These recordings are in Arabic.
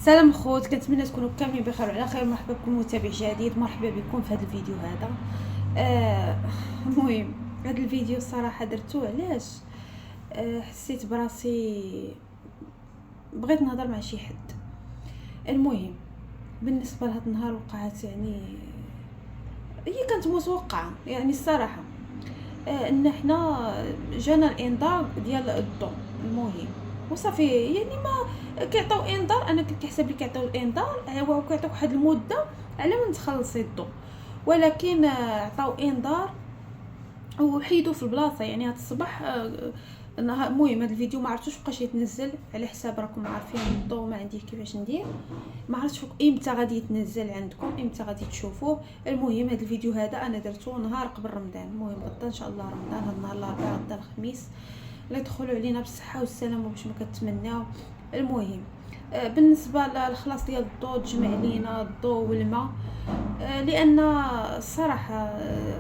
سلام خوت، كنتمنى تكونوا كاملين بخير وعلى خير. مرحبا بكم متابع جديد، مرحبا بكم في هذا الفيديو هذا. المهم هذا الفيديو الصراحه درتو علاش حسيت براسي بغيت نهضر مع شي حد. المهم بالنسبه لهذا النهار وقعت، يعني هي كانت متوقعه، يعني الصراحه ان حنا جانا الانذار ديال الضوء. المهم وصافي، يعني ما كيعطيو انذار، انا كنت كنحسب لي كيعطيو الانذار هو كيعطيوك واحد المده على ما تخلصي الضوء، ولكن عطاو انذار وحيدوا في البلاصه. يعني هذا الصباح المهم هذا الفيديو ما عرفتوش بقاش يتنزل على حساب راكم عارفين الضوء ما عندي كيفاش ندير، ما عرفتش امتى غادي يتنزل عندكم، امتى غادي تشوفوه. المهم هذا الفيديو هذا انا درته نهار قبل رمضان. المهم غدا ان شاء الله رمضان، هذا النهار الاربعاء غدا الخميس، لا يدخلوا علينا بالصحه والسلامه باش ما كنتمناو. المهم بالنسبه للخلاص ديال الضوء، تجمع لينا الضوء والماء، لان الصراحه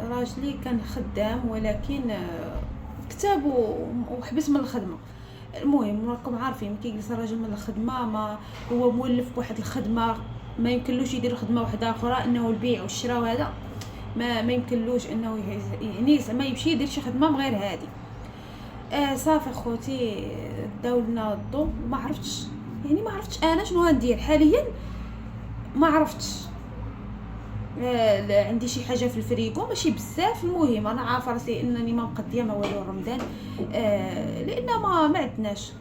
راجلي كان خدام، ولكن كتاب وحبس من الخدمه. المهم راكم عارفين ملي كيجلس الراجل من الخدمه، ما هو مولف بواحد الخدمه، ما يمكنلوش يدير خدمه واحده اخرى، انه البيع والشراء، وهذا ما يمكنلوش انه يعني زعما يمشي يدير شي خدمه غير هذه. صافي خوتي، داولنا الضو، ما عرفتش، يعني ما عرفتش انا شنو غندير حاليا، ما عرفتش. عندي شي حاجه في الفريغو ماشي بزاف. المهم انا عارفه راسي انني ما مقضيه ما والو رمضان، لان ما عندناش.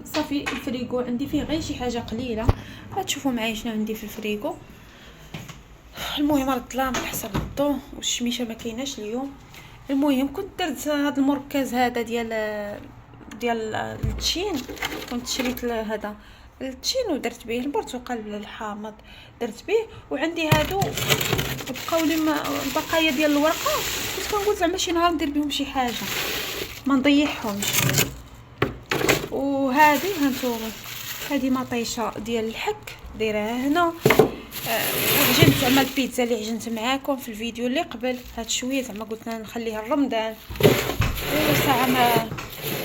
صافي الفريغو عندي فيه غير شي حاجه قليله، غتشوفوا معايا شنو عندي في الفريغو. المهم الظلام على حسب الضو والشميشه ما كايناش اليوم. المهم كنت درت هذا المركز هذا ديال التشين، كنت شريت هذا التشين ودرت به البرتقال الحامض، درت به. وعندي هادو بقاو لي البقايا ديال الورقه، كنت كنقول زعما شي نهار ندير بهم شي حاجه ما نضيعهمش. وهذه هانتوما، هذه مطيشه ديال الحك دايرها هنا. عجنت زعما البيتزا اللي عجنت معاكم في الفيديو اللي قبل، هاد شويه زعما قلت نخليها لرمضان. ساعه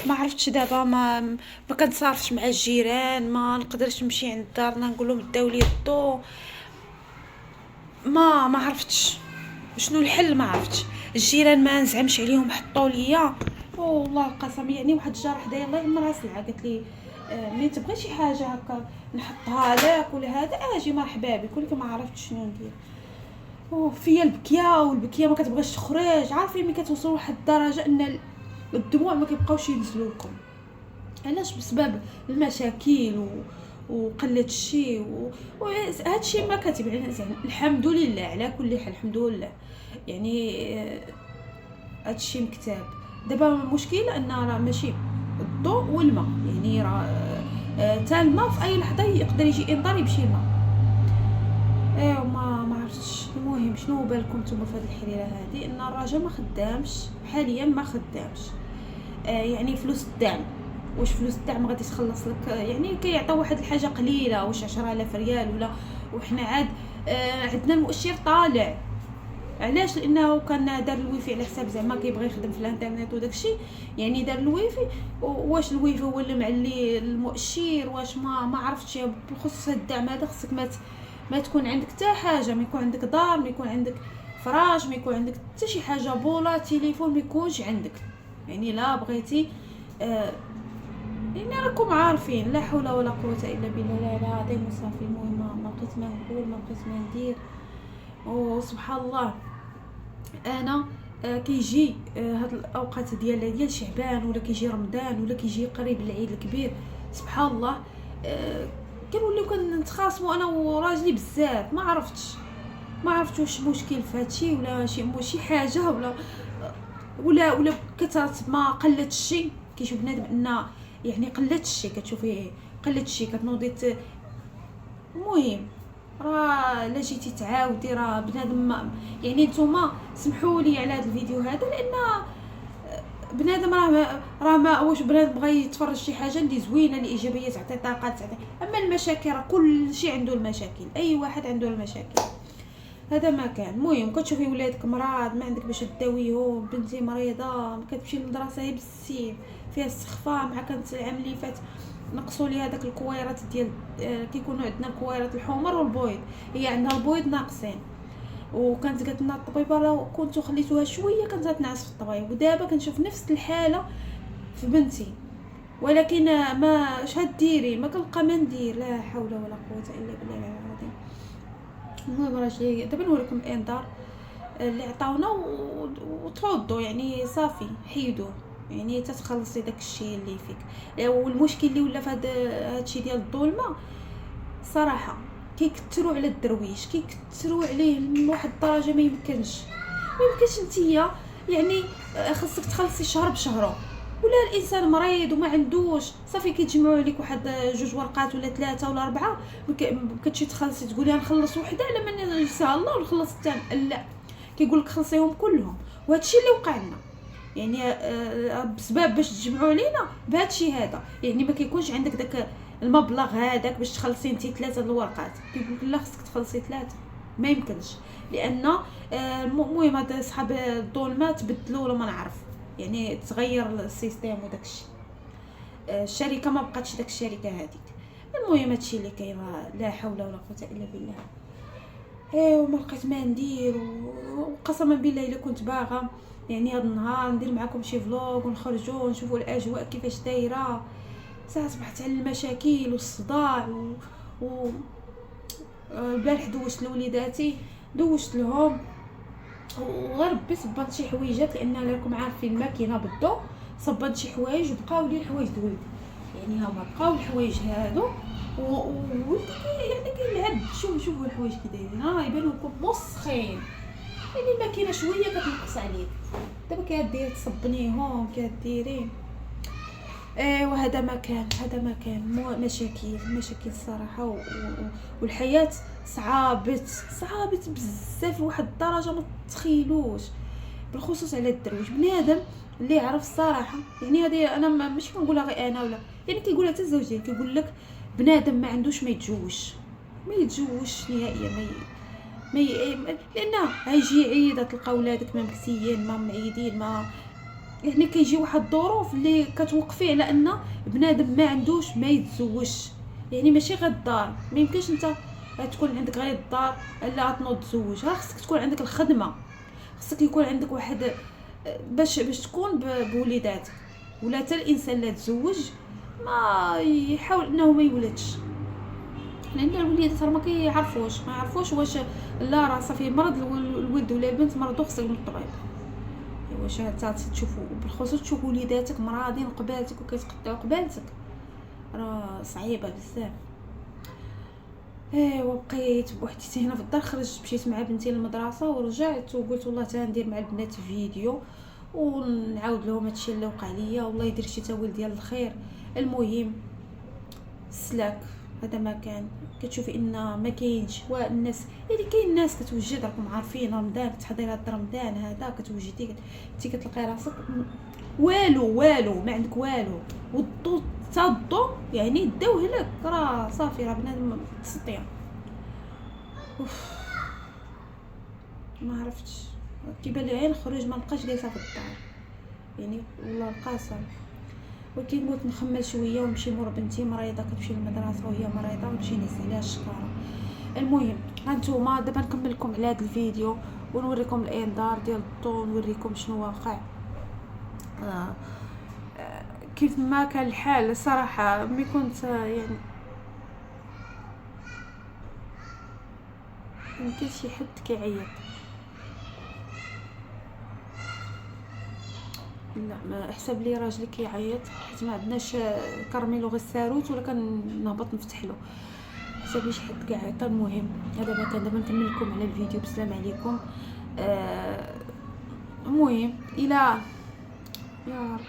ما عرفتش دابا، ما كنتصارفش مع الجيران، ما نقدرش نمشي عند دارنا نقول لهم داو لي الضو، ما عرفتش شنو الحل، ما عرفتش. الجيران ما نزعمش عليهم، حطوا ليا والله القسم. يعني واحد الجار حدايا الله يمرها سلعه، قالت لي ملي تبغي شي حاجه هكا نحطها لك ولا هذا اجي مرحبا بك، ولكن ما عرفتش شنو ندير. فيا البكيه، والبكيه ما كتبغيش تخرج. عارفين ملي كتوصلوا لواحد الدرجه ان الدموع ما كيبقاوش ينزلوا لكم، علاش؟ بسبب المشاكل وقله الشيء وهذا الشيء ما كاتب علينا. الحمد لله على كل حال، الحمد لله. يعني هذا الشيء مكتاب. دابا المشكله ان راه ماشي الضوء والماء، يعني راه تا الماء في اي لحظه يقدر يجي انذار يمشي الماء. ما عرفتش. المهم شنو بالكم نتوما في هذه الحريره هذه؟ ان الراجل ما خدامش حاليا، ما خدامش. يعني فلوس الدعم، واش فلوس الدعم غادي تخلص لك؟ يعني كيعطيو واحد الحاجه قليله، واش 10,000 ريال ولا؟ وحنا عاد عندنا المؤشر طالع. علاش؟ لانه كان دار الويفي على حساب زعما كيبغي يخدم في الانترنت وداكشي، يعني دار الويفي. واش الويفي هو اللي معلي المؤشر؟ واش ما عرفتش. بخصوص هاد الدعم هذا خصك ما تكون عندك حتى حاجه، ما يكون عندك دار، ما يكون عندك فراش، ما يكون عندك حتى شي حاجه، بولا تليفون ما يكونش عندك. يعني لا بغيتي يعني راكم عارفين، لا حول ولا قوه الا بالله. لا العظيم وصافي. المهم ما بقيت ما نقول، ما بقيت ما ندير. وسبحان الله انا كيجي هاد الاوقات ديال شعبان، ولا كيجي رمضان، ولا كيجي قريب العيد الكبير، سبحان الله كنوليو كنتخاصموا انا وراجلي بزاف. ما عرفت واش مشكل في هادشي، ولا شي حاجه، ولا كثرت ما قلت الشيء. كيشوف بنادم ان يعني قلت الشيء، كتشوفي قلت الشيء كتنوضي. المهم راه لا جيتي تعاودي راه بنادم. يعني نتوما سمحوا لي على هذا الفيديو هذا، لان بنادم راه ما واش بنادم بغى يتفرج شي حاجه اللي زوينه، اللي ايجابيه، تعطي طاقه، اما المشاكل راه كل شيء عنده المشاكل، اي واحد عنده المشاكل. هذا ما كان. المهم كتشوفي ولادك مرض ما عندك باش تداويهم، بنتي مريضه ما كتمشي للمدرسه هي بالسيف فيها السخفه، مع كانت العام اللي فات نقصوا لي هذاك الكويرات ديال كيكونوا عندنا الكويرات الحمر والبيض، هي عندها البيض ناقصين، وكانت قالت لنا الطبيبه لو كنتو خليتوها شويه كانت تنعس في الطبيب. ودابا كنشوف نفس الحاله في بنتي، ولكن ما شحال ديري ما كنلقى ما ندير. لا حول ولا قوه الا بالله العظيم. المهم راجلي دابا نوريكم الانذار اللي عطاونا وتفضوا يعني صافي حيدوه، يعني تتخلصي داك الشيء اللي فيك. والمشكل اللي ولا في هذا الشيء ديال الظلمه صراحه كيكثروا على الدرويش، كيكثروا عليه لواحد الدرجه ما يمكنش نتيا يعني خاصك تخلصي شهر بشهره. ولا الانسان مريض وما عندوش صافي كيتجمعوا عليك واحد 2 ورقات ولا 3 ولا 4 كتمشي تخلصي تقولي غنخلص وحده على من يسهل الله ونخلص الثاني. لا كيقول لك خلصيهم كلهم. وهذا الشيء اللي وقع لنا يعني بسبب باش تجمعوا علينا بهذا الشيء هذا. يعني ما كيكونش عندك داك المبلغ هذاك باش تخلصي انت 3 الورقات، كيقول لك لا خصك تخلصي 3 ما يمكنش. لان المهم هذا صحاب الظلمات بدلوا ولا ما نعرف يعني تغير السيستم وداك الشيء. الشركه ما بقاتش داك الشركه هذيك. المهم هادشي اللي كاين، لا حول ولا قوه الا بالله. وما لقيت ما ندير. وقسما بالله الا كنت باغا يعني هذا النهار ندير معكم شي فلوغ ونخرجوا ونشوفوا الاجواء كيفاش دايره. ساعه صبحت على المشاكل والصداع و البارح دوشت لوليداتي، دوشت لهم وغير ربي صبنت شي حويجات، لان راكم عارفين الماكينه بالضو صبنت شي حوايج وبقاو لي الحوايج د ولدي. يعني هما بقاو الحوايج هادو وولدي يعني كيلعب. شوفوا الحوايج كي دايرين يبانوا لكم مسخين، يعني الماكينه شويه كتنقص عليه. دابا كديري تصبنيهم كديري. وهذا ما كان مشاكل الصراحه. والحياه صعابت بزاف لواحد الدرجه ما تتخيلوش، بالخصوص على الدرويش. بنادم اللي يعرف الصراحه يعني هذه انا ماشي كنقولها غير انا ولا يعني كيقولها حتى الزوجين، كيقول لك بنادم ما عندوش ما يتزوجش نهائيا. لان هيجي عيد تلقى ولادك ما مكسيين ما معيدين ما يعني كيجي واحد الظروف اللي كتوقفيه على ان بنادم ما عندوش ما يتزوجش. يعني ماشي غير الدار، ما يمكنش انت تكون عندك غير الدار لا تنوض تزوج. راه خصك تكون عندك الخدمه، خصك يكون عندك واحد باش تكون بوليداتك. ولا حتى الانسان لا تزوج ما يحاول انه ما يولدش، لان الوليدات راه ما يعرفوش واش لا راه صافي مرض الولد ولا البنت مرضو خصك من الطبيب. واش تشوفوا بالخصوص تشوفوا وليداتك مراضين قبالتك وكيتقطعوا قبالتك راه صعيبه بزاف. وبقيت بوحدي هنا في الدار. خرجت مشيت مع بنتي للمدرسه ورجعت وقلت والله تندير مع البنات فيديو ونعاود لهم هادشي اللي وقع ليا، والله يدير شي تاويل ديال الخير. المهم السلاك هذا ما كان. كتشوفي ان ما كاينش والناس يعني كاين ناس كتوجد، راكم عارفين رمضان تحضيرات رمضان هذا كتوجدي انت كتلقاي راسك والو ما عندك والو. والضو تصدو يعني داوه لك راه صافي راه بنادم تسطيا. ما عرفتش كيبان لي عين خرج ما نبقاش جالسه في الدار يعني والله القاسم. ولكن قلت نخمل شويه ونمشي مور بنتي مريضه كتمشي للمدرسه وهي مريضه ونمشي نهز عليها الشكاره. المهم هانتوما دابا نكمل لكم على هذا الفيديو ونوريكم الانذار ديال الضو، نوريكم شنو واقع. كيف ما كان الحال صراحه ملي كنت يعني يمكن شي حد كيعيط. لا ما حسب لي راجلي كيعيط حيت ما عندناش كرميلو غير الساروت ولا كنهبط نفتح له. حسب لي شي حد كيعيط. المهم هذا ما كان. دابا نكمل لكم على الفيديو. بسلام عليكم. المهم الى يا رب.